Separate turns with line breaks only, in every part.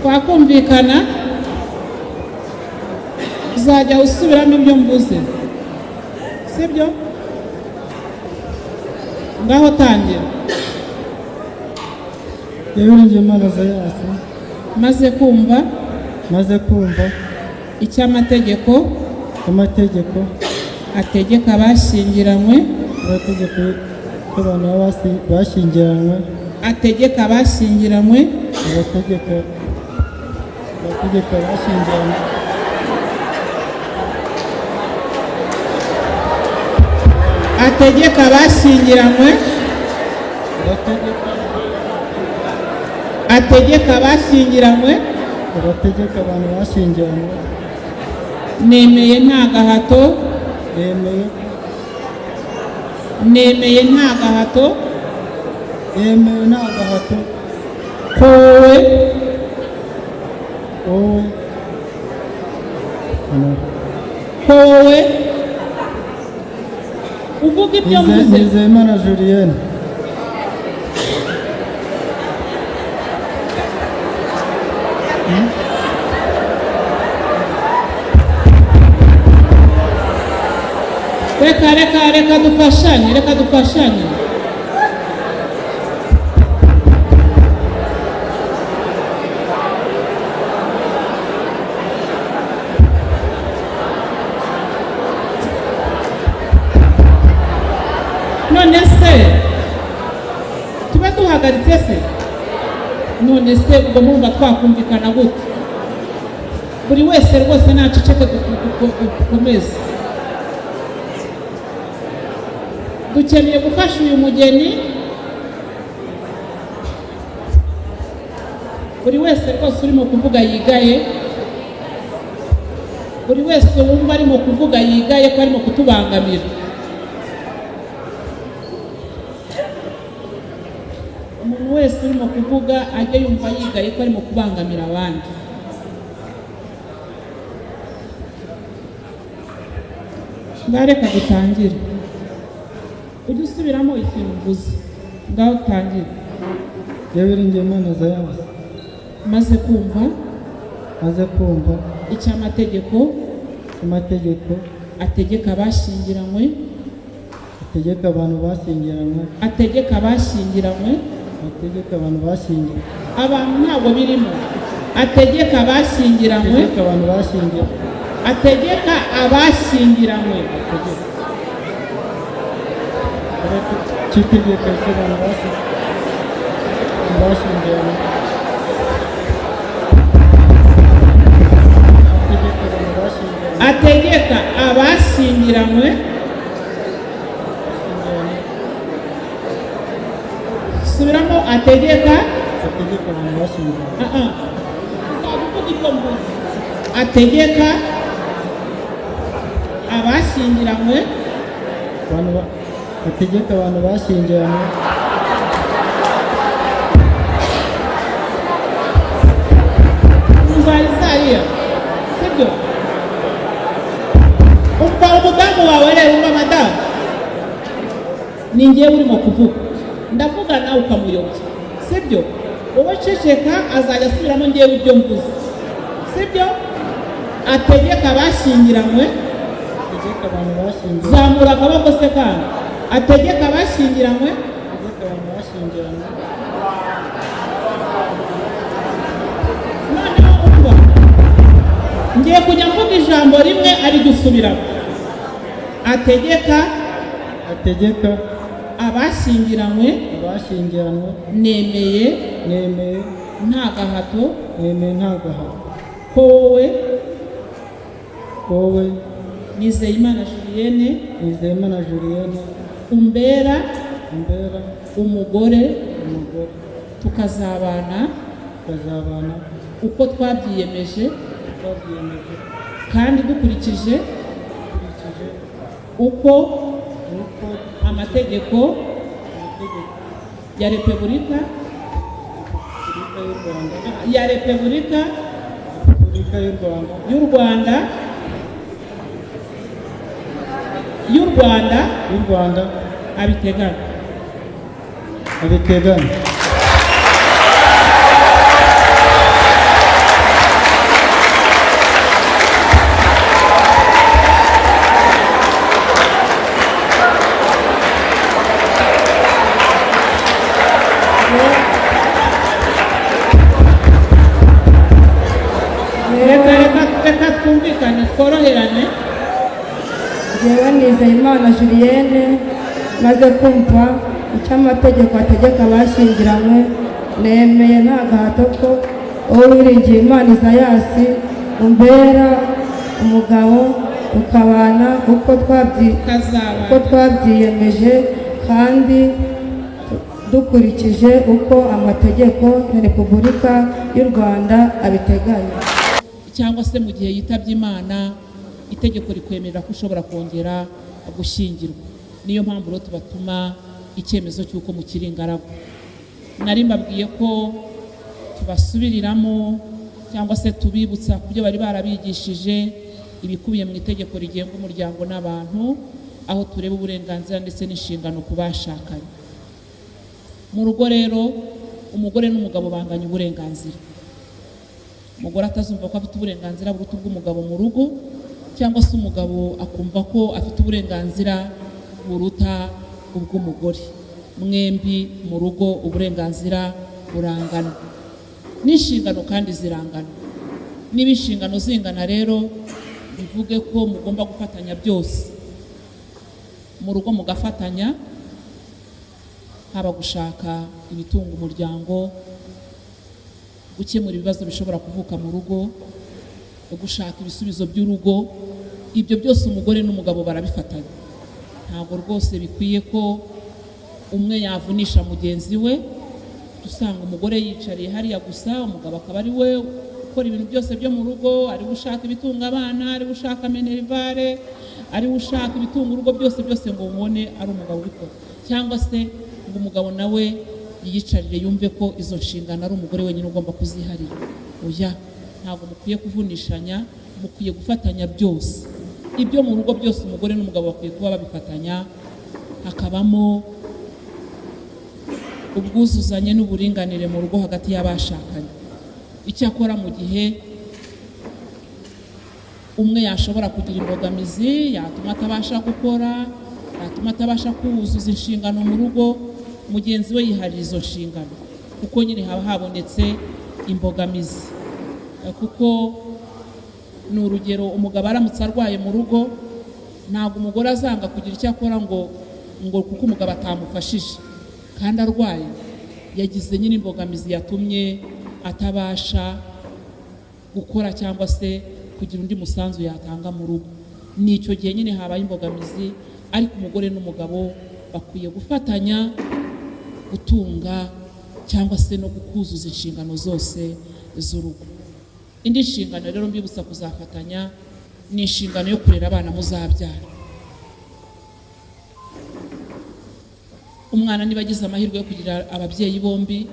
twakumvikana uzajya usubiramo ibyo mvuze, sibyo? Ngaho tangira.
Yewe Imana Zayasi,
maze kumva icy'amategeko ategeka abashyingiranywe,
amategeko y'abantu bashyingiranywe,
ategeka abashyingiranywe,
ategeka abashyingiranywe,
ategeka abashyingiranywe, ategeka abashyingiranywe,
abategeka abantu bashyingiranywe,
nemeye nta gahato, nemeye nta gahato, ko wowe uvuga ibyo mvuze.
Nizeyimana Julienne.
Reka dufashanye. None se tuba duhagaritse se? None se ubwo murumva twakumvikana gute? Buri wese rwose naceceke dukomeze. Dukeneye gufasha uyu mugeni, buri wese rwose urimo kuvuga yigaye, buri wese wumva arimo kuvuga yigaye ko arimo kutubangamira. Umuntu wese urimo kuvuga ajye yumva yigaye ko arimo kubangamira abandi. Ngareka dutangire. Ujye usubiramo ikintu mvuze. Ngaho utangire.
Yewe Imana Zayasi,
maze kumva icy'amategeko ategeka abashyingiranywe,
ategeka abantu bashyingiranywe,
ategeka abashyingiranywe,
ategeka abantu bashyingiranywe,
abantu ntabwo birimo, ategeka abashyingiranywe,
ategeka abantu bashyingiranywe,
ategeka abashyingiranywe,
cy'itegeko cy'abantu bashyingiranywe,
ategeka abashyingiranywe, subiramo ategeka
abantu bashyingiranywe,
ategeka abashyingiranywe,
ategeka abantu bashyingiranywe,
Isaiah, sibyo? Umva umudamu wawe rero, umva madamu, ni njyewe urimo kuvuga, ndavuga nawe ukamuyobya, sibyo? Wowe ceceka, azajya asubiramo njyewe ibyo mvuze, sibyo? Ategeka abashyingiranywe, zamura akaboko se kandi, ategeka abashyingiranywe, noneho umva, ngiye kujya mvuga ijambo rimwe ari gusubiramo. Ategeka abashyingiranywe, nemeye nta gahato, ko wowe Nizeyimana Julienne umbera umugore tukazabana uko twabyiyemeje kandi dukurikije uko amategeko ya Repubulika y'u Rwanda abiteganya. reka twumvikane tworoherane.
Jyewe Nizeyimana Julienne maze kumva icyo amategeko ategeka abashyingiranywe, nemeye nta gahato ko uwo wiringiye Imana Isayasi umbera umugabo tukabana uko twabyiyemeje kandi dukurikije uko amategeko ya Repubulika y'u Rwanda abiteganya.
Cyangwa se mu gihe yitabye Imana itegeko rikwemerera ko ushobora kongera gushyingirwa. Niyo mpamvu rero tubatuma icyemezo cy'uko mukiri ingaragu. Nari mbabwiye ko tubasubiriramo cyangwa se tubibutsa ku byo bari barabigishije ibikubiye mu itegeko rigenga umuryango n'abantu, aho tureba uburenganzira ndetse n'inshingano ku bashakanye. Mu rugo rero umugore n'umugabo banganya uburenganzira. Umugore atazumva ko afite uburenganzira buruta ubw'umugabo mu rugo, cyangwa se umugabo akumva ko afite uburenganzira buruta ubw'umugore. Mwembi mu rugo uburenganzira burangana n'inshingano kandi zirangana. Niba inshingano zingana rero bivuge ko mugomba gufatanya byose. Mu rugo mugafatanya, haba gushaka ibitunga umuryango, gukemura ibibazo bishobora kuvuka mu rugo, gushaka ibisubizo by'urugo. Ibyo byose umugore n'umugabo barabifatanya. Ntabwo rwose bikwiye ko umwe yavunisha mugenzi we. Usanga umugore yicariye hariya gusa, umugabo akaba ari we ukora ibintu byose byo mu rugo, ari gushaka ibitunga abana, ari gushaka minerivare, ari gushaka ibitunga urugo byose ngo umubone ari umugabo ubikora. Cyangwa se ngo umugabo nawe yiyicarire yumve ko izo nshingano ari umugore wenyine ugomba kuziharira. Oya, ntabwo mukwiye kuvunishanya, mukwiye gufatanya byose. Ibyo mu rugo byose umugore n'umugabo bakwiye kuba babifatanya, hakabamo ubwuzuzanye n'uburinganire mu rugo hagati y'abashakanye. Icyakora mu gihe umwe yashobora kugira imbogamizi yatuma atabasha gukora, yatuma atabasha kuzuza inshingano mu rugo, mugenzi we yiharira izo nshingano, kuko nyine haba habonetse imbogamizi. Kuko ni urugero, umugabo aramutse arwaye mu rugo, ntabwo umugore azanga kugira icyo akora ngo kuko umugabo atamufashije kandi arwaye, yagize nyine imbogamizi yatumye atabasha gukora cyangwa se kugira undi musanzu yatanga mu rugo. Nicyo gihe nyine habaye imbogamizi, ariko umugore n'umugabo bakwiye gufatanya gutunga cyangwa se no kuzuza inshingano zose z'urugo. Indi nshingano rero mbibutsa kuzafatanya ni inshingano yo kurera abana muzabyara. Umwana niba agize amahirwe yo kugira ababyeyi bombi,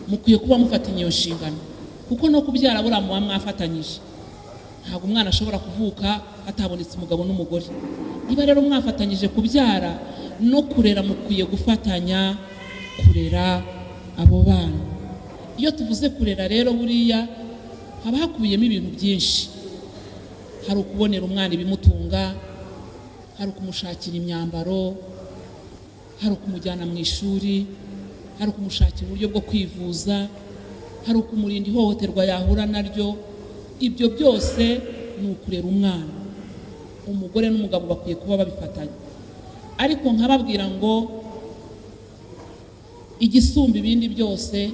mukwiye kuba mufatanya iyo nshingano, kuko no kubyara buriya muba mwafatanyije. Ntabwo umwana ashobora kuvuka atabonetse umugabo n'umugore. Niba rero mwafatanyije kubyara no kurera, mukwiye gufatanya kurera abo bana. Iyo tuvuze kurera rero buriya haba hakubiyemo ibintu byinshi. Hari ukubonera umwana ibimutunga, hari ukumushakira imyambaro, hari ukumujyana mu ishuri, hari ukumushakira uburyo bwo kwivuza, hari ukumurinda ihohoterwa yahura naryo. Ibyo byose ni ukurera umwana. Umugore n'umugabo bakwiye kuba babifatanya. Ariko nkababwira ngo igisumba ibindi byose,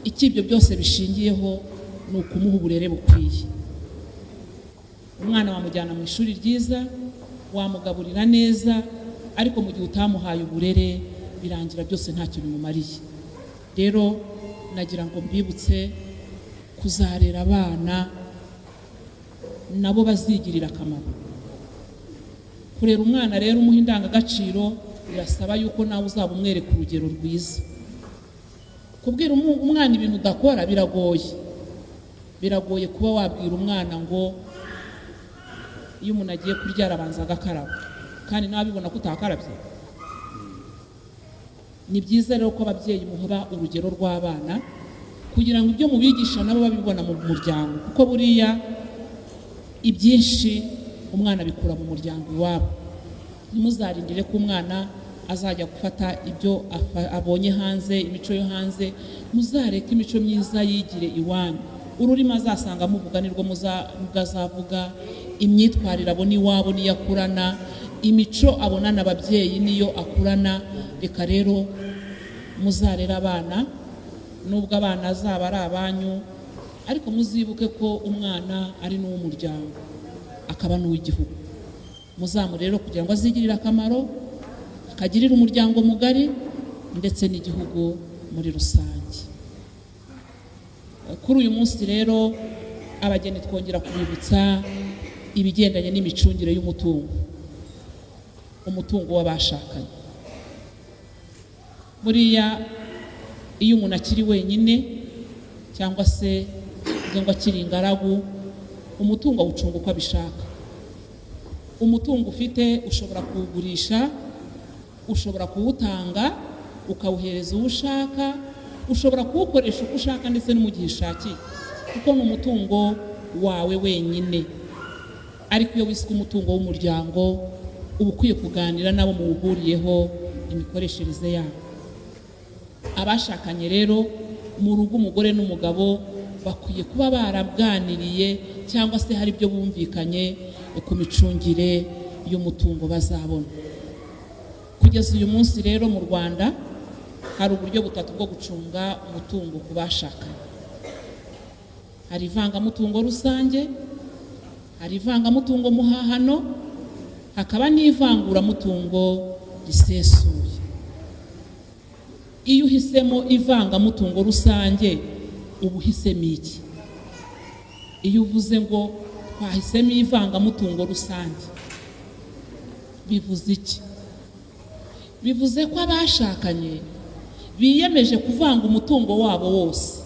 icyo ibyo byose bishingiyeho, ni ukumuha uburere bukwiye. Umwana wamujyana mu ishuri ryiza, wamugaburira neza, ariko mu gihe utamuhaye uburere birangira byose ntacyo bimumariye. Rero nagira ngo mbibutse kuzarera abana nabo bazigirira akamaro. Kurera umwana rero umuha indangagaciro birasaba yuko nawe uzaba umwereka urugero rwiza. Kubwira umwana ibintu udakora biragoye kuba wabwira umwana ngo iyo umuntu agiye kuryara abanza agakaraba, kandi nawe abibona ko utakarabye. Ni byiza rero ko ababyeyi muha urugero rw'abana kugira ngo ibyo mubigisha nabo babibona mu muryango, kuko buriya ibyinshi umwana bikura mu muryango iwabo. Ntimuzarindire ko umwana azajya gufata ibyo abonye hanze, imico yo hanze. Muzareke imico myiza yigire iwanyu. ururimi azasanga muvuga nirwo muzavuga, imyitwarire abona iwabo niyo akurana, imico abonana ababyeyi niyo akurana. Reka rero muzarera abana, nubwo abana azaba ari abanyu, ariko muzibuke ko umwana ari n'uw'umuryango akaba n'uw'igihugu. Muzamu rero kugira ngo azigirire akamaro, akagirire umuryango mugari ndetse n'igihugu muri rusange. Kuri uyu munsi rero abageni twongera kubibutsa ibigendanye n'imicungire y'umutungo, umutungo w'abashakanye. Buriya iyo umuntu akiri wenyine cyangwa se ngo akiri ingaragu, umutungo awucunga uko abishaka. Umutungo ufite ushobora kuwugurisha, ushobora kuwutanga ukawuhereza uwo ushaka, ushobora kuwukoresha uko ushaka ndetse no mu gihe ushakiye, kuko ni umutungo wawe wenyine. Ariko iyo wiswe umutungo w'umuryango, uba ukwiye kuganira nabo muwuhuriyeho imikoreshereze yabo. Abashakanye rero mu rugo, umugore n'umugabo bakwiye kuba barabwaniriye cyangwa se hari ibyo bumvikanye ku micungire y'umutungo bazabona. Kugeza uyu munsi rero mu Rwanda hari uburyo butatu bwo gucunga umutungo ku bashakanye. Hari ivangamutungo rusange, hari ivangamutungo muhahano, hakaba n'ivanguramutungo risesuye. Iyo uhisemo ivangamutungo rusange uba uhisemo iki? Iyo uvuze ngo twahisemo ivangamutungo rusange bivuze iki? Bivuze ko abashakanye biyemeje kuvanga umutungo wabo wose,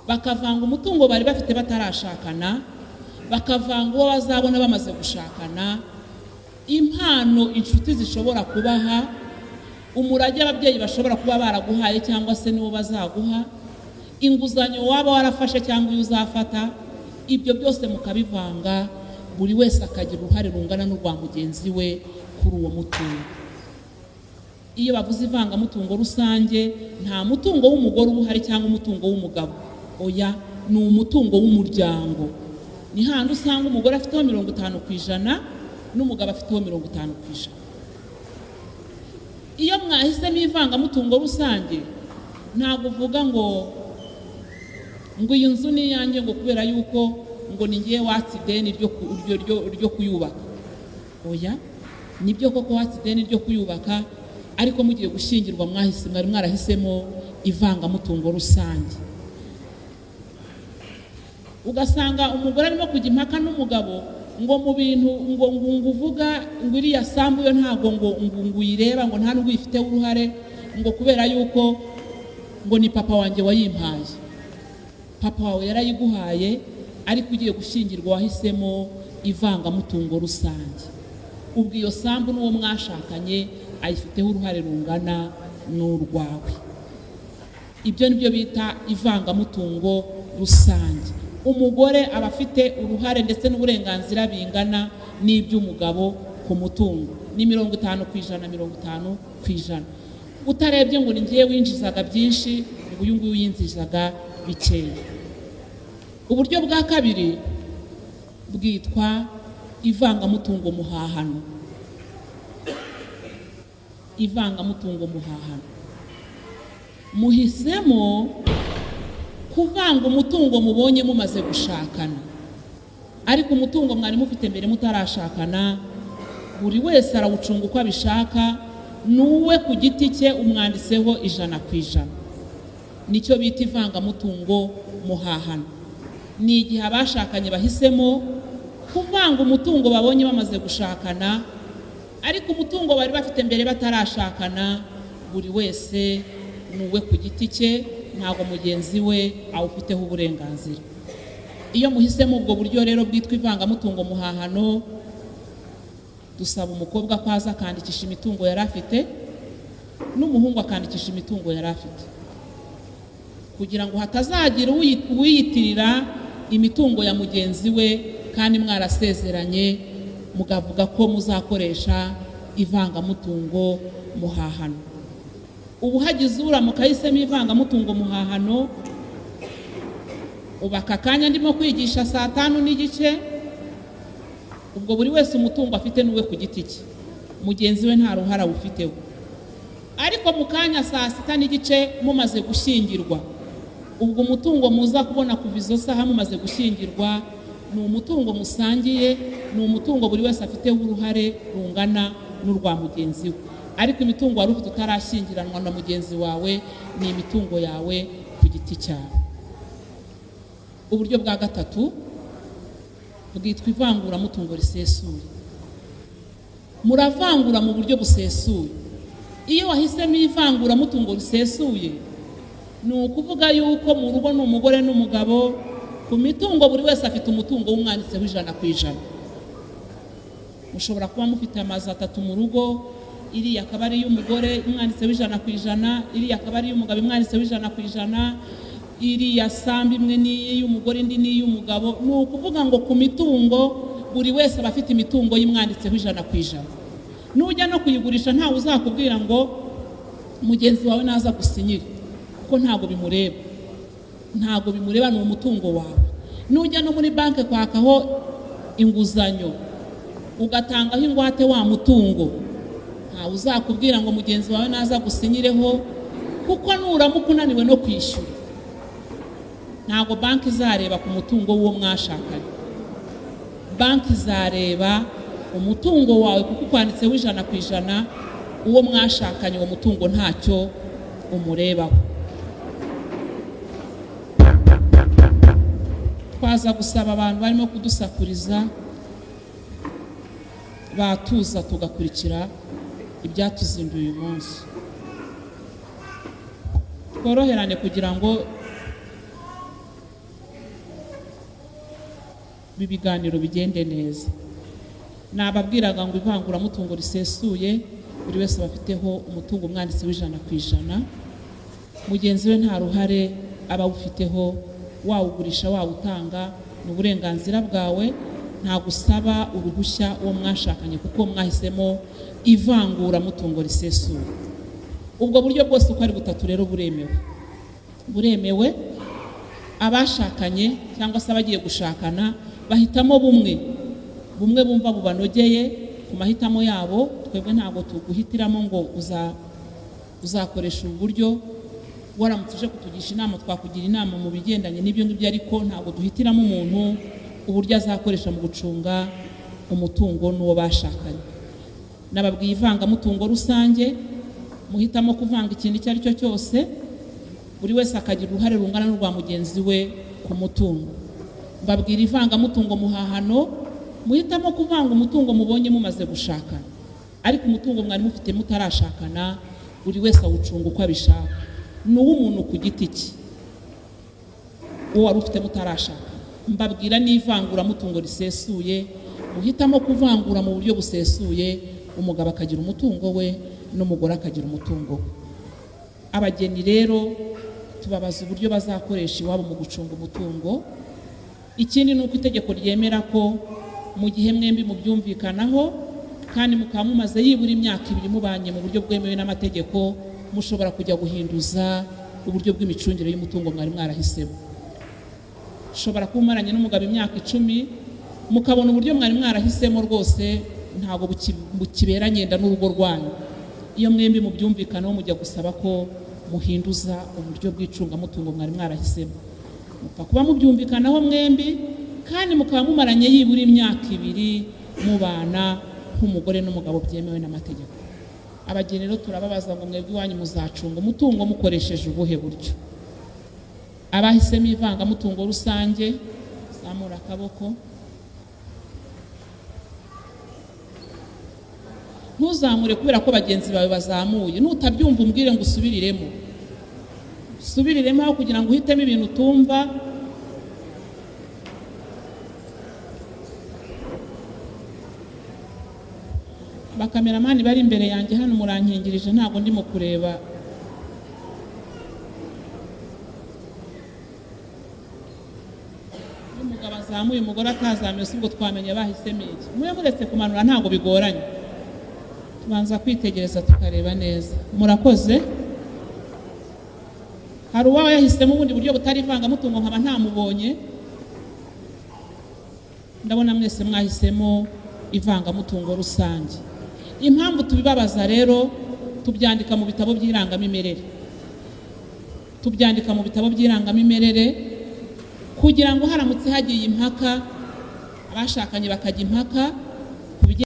bakavanga umutungo bari bafite batarashakana, bakavanga uwo bazabona bamaze gushakana, impano inshuti zishobora kubaha, umurage ababyeyi bashobora kuba baraguhaye cyangwa se n'uwo bazaguha, inguzanyo waba warafashe cyangwa iyo uzafata, ibyo byose mukabivanga, buri wese akagira uruhare rungana n'urwa mugenzi we kuri uwo mutungo. Iyo bavuze ivangamutungo rusange, nta mutungo w'umugore uba uhari cyangwa umutungo w'umugabo, oya, ni umutungo w'umuryango. Ni handi usanga umugore afiteho 50% n'umugabo afiteho 50%. Iyo mwahisemo ivangamutungo rusange, ntabwo uvuga ngo iyi nzu ni iyanjye ngo kubera yuko ngo ni ngiye watse ideni ryo kuyubaka. Oya, nibyo koko watse ideni ryo kuyubaka, ariko mugiye gushyingirwa mwari mwarahisemo ivangamutungo rusange. Ugasanga umugore arimo kujya impaka n'umugabo ngo mu bintu ngo uvuga ngo iriya sambu yo ntabwo ngo uyireba, ngo nta n'ubwo uyifiteho uruhare, ngo kubera yuko ngo ni papa wanjye wayimpaye. Papa wawe yarayiguhaye, ariko ugiye gushyingirwa wahisemo ivangamutungo rusange. Ubwo iyo sambu n'uwo mwashakanye ayifiteho uruhare rungana n'urwawe. Ibyo nibyo bita ivangamutungo rusange. Umugore aba afite uruhare ndetse n'uburenganzira bingana n'iby'umugabo ku mutungo, ni 50% 50%. Utarebye ngo ni ngiye winjizaga byinshi, uyu nguyu yinjizaga bikeya. Uburyo bwa kabiri bwitwa ivangamutungo muhahano. Ivangamutungo muhahano, muhisemo kuvanga umutungo mubonye mumaze gushakana, ariko umutungo mwari mufite mbere mutarashakana, buri wese arawucunga uko abishaka, nuwe ku giti cye umwanditseho 100%. Nicyo bita ivangamutungo muhahano. Ni igihe abashakanye bahisemo kuvanga umutungo babonye bamaze gushakana, ariko umutungo bari bafite mbere batarashakana, buri wese nuwe ku giti cye, ntabwo mugenzi we awufiteho uburenganzira. Iyo muhisemo ubwo buryo rero bwitwa ivangamutungo muhahano, dusaba umukobwa ko aza akandikisha imitungo yari afite, n'umuhungu akandikisha imitungo yari afite, kugira ngo hatazagira uwiyitirira imitungo ya mugenzi we kandi mwarasezeranye mukavuga ko muzakoresha ivangamutungo muhahano. Ubu hagize uramuka yahisemo ivangamutungo muhahano, ubu aka kanya ndimo kwigisha saa 5:15, ubwo buri wese umutungo afite n'uwe ku giti cye, mugenzi we nta ruhara awufiteho. Ariko mu kanya saa 6:15 mumaze gushyingirwa, ubwo umutungo muza kubona kuva izo saha mumaze gushyingirwa ni umutungo musangiye, ni umutungo buri wese afiteho uruhare rungana n'urwa mugenzi we. Ariko imitungo wari ufite utarashyingiranwa na mugenzi wawe ni imitungo yawe ku giti cyawe. Uburyo bwa gatatu bwitwa ivanguramutungo risesuye. Muravangura mu buryo busesuye. Iyo wahisemo ivanguramutungo risesuye, ni ukuvuga yuko mu rugo ni umugore n'umugabo, ku mitungo buri wese afite umutungo w'umwanditseho 100%. Mushobora kuba mufite amazu 3 mu rugo, iriya akaba ari y'umugore umwanditseho 100%, iriya akaba ari y'umugabo umwanditseho 100%, iriya sambi imwe ni y'umugore indi ni y'umugabo. Ni ukuvuga ngo ku mitungo buri wese aba afite imitungo y'imwanditseho 100%. Nujya no kuyigurisha ntawe uzakubwira ngo mugenzi wawe naza gusinyira, kuko ntago bimureba. Ntago bimureba, ni umutungo wawe. Nujya no muri banke kwakaho inguzanyo ugatangaho ingwate wa mutungo, ntawe uzakubwira ngo mugenzi wawe naza gusinyireho, kuko nuramuka unaniwe no kwishyura, ntago banki izareba ku mutungo w'uwo mwashakanye. Banki izareba umutungo wawe kuko kwanditseho 100%, uwo mwashakanye uwo mutungo ntacyo umurebaho. Twaza gusaba abantu barimo kudusakuriza batuza tugakurikira ibyatuzinduye uyu munsi. Tworoherane kugira ngo bibiganiro bigende neza. Nababwiraga ngo ivanguramutungo risesuye buri wese bafiteho umutungo umwanditseho 100%, mugenzi we nta ruhare aba ufiteho, wawugurisha wawutanga ni uburenganzira bwawe, nta gusaba uruhushya uwo mwashakanye kuko mwahisemo ivanguramutungo risesuye. Ubwo buryo bwose uko ari butatu rero buremewe. Abashakanye cyangwa se abagiye gushakana bahitamo bumwe bumva bubanogeye ku mahitamo yabo. Twebwe ntabwo tuguhitiramo ngo uzakoresha ubu buryo, waramutse uje kutugisha inama twakugira inama mu bigendanye n'ibyo ngibyo, ariko ntabwo duhitiramo umuntu uburyo azakoresha mu gucunga umutungo n'uwo bashakanye. Nababwiye ivangamutungo rusange, muhitamo kuvanga ikintu icyo ari cyo cyose, buri wese akagira uruhare rungana n'urwa mugenzi we ku mutungo. Mbabwira ivangamutungo muhahano, muhitamo kuvanga umutungo mubonye mumaze gushakana, ariko umutungo mwari mufite mutarashakana buri wese awucunga uko abishaka, ni uw'umuntu ku giti cye, uwo wari ufite mutarashakana. Mbabwira n'ivanguramutungo risesuye, muhitamo kuvangura mu buryo busesuye, umugabo akagira umutungo we n'umugore akagira umutungo we. Abageni rero tubabaza uburyo bazakoresha iwabo mu gucunga umutungo. Ikindi ni uko itegeko ryemera ko mu gihe mwembi mubyumvikanaho kandi mukaba mumaze yibura imyaka 2 mubanye mu buryo bwemewe n'amategeko, mushobora kujya guhinduza uburyo bw'imicungire y'umutungo mwari mwarahisemo. Ushobora kuba umaranye n'umugabo imyaka 10, mukabona uburyo mwari mwarahisemo rwose ntabwo bukiberanye n'urugo rwanyu. Iyo mwembi mubyumvikanaho mujya gusaba ko muhinduza uburyo bw'icungamutungo mwari mwarahisemo. Mupfa kuba mubyumvikanaho mwembi kandi mukaba mumaranye yibura imyaka 2 mubana nk'umugore n'umugabo byemewe n'amategeko. Abageni rero turababaza ngo mwebwe iwanyu muzacunga umutungo mukoresheje ubuhe buryo? Abahisemo ivangamutungo rusange zamura akaboko. Ntuzamure kubera ko bagenzi bawe bazamuye, nutabyumva umbwire ngo usubiriremo aho kugira ngo uhitemo ibintu utumva. Bakameramani bari imbere yanjye hano murankingirije, ntabwo ndimo kureba. Umugabo azamuye umugore atazamuye, ubwo twamenye bahisemo iki. Mwe muretse kumanura ntabwo bigoranye, tubanza kwitegereza tukareba neza. Murakoze. hari uwaba yahisemo ubundi buryo butari ivangamutungo nkaba ntamubonye. Ndabona mwese mwahisemo ivangamutungo rusange. Impamvu tubibabaza rero, tubyandika mu bitabo by'irangamimerere. Tubyandika mu bitabo by'irangamimerere kugira ngo haramutse hagiye impaka, abashakanye bakajya impaka,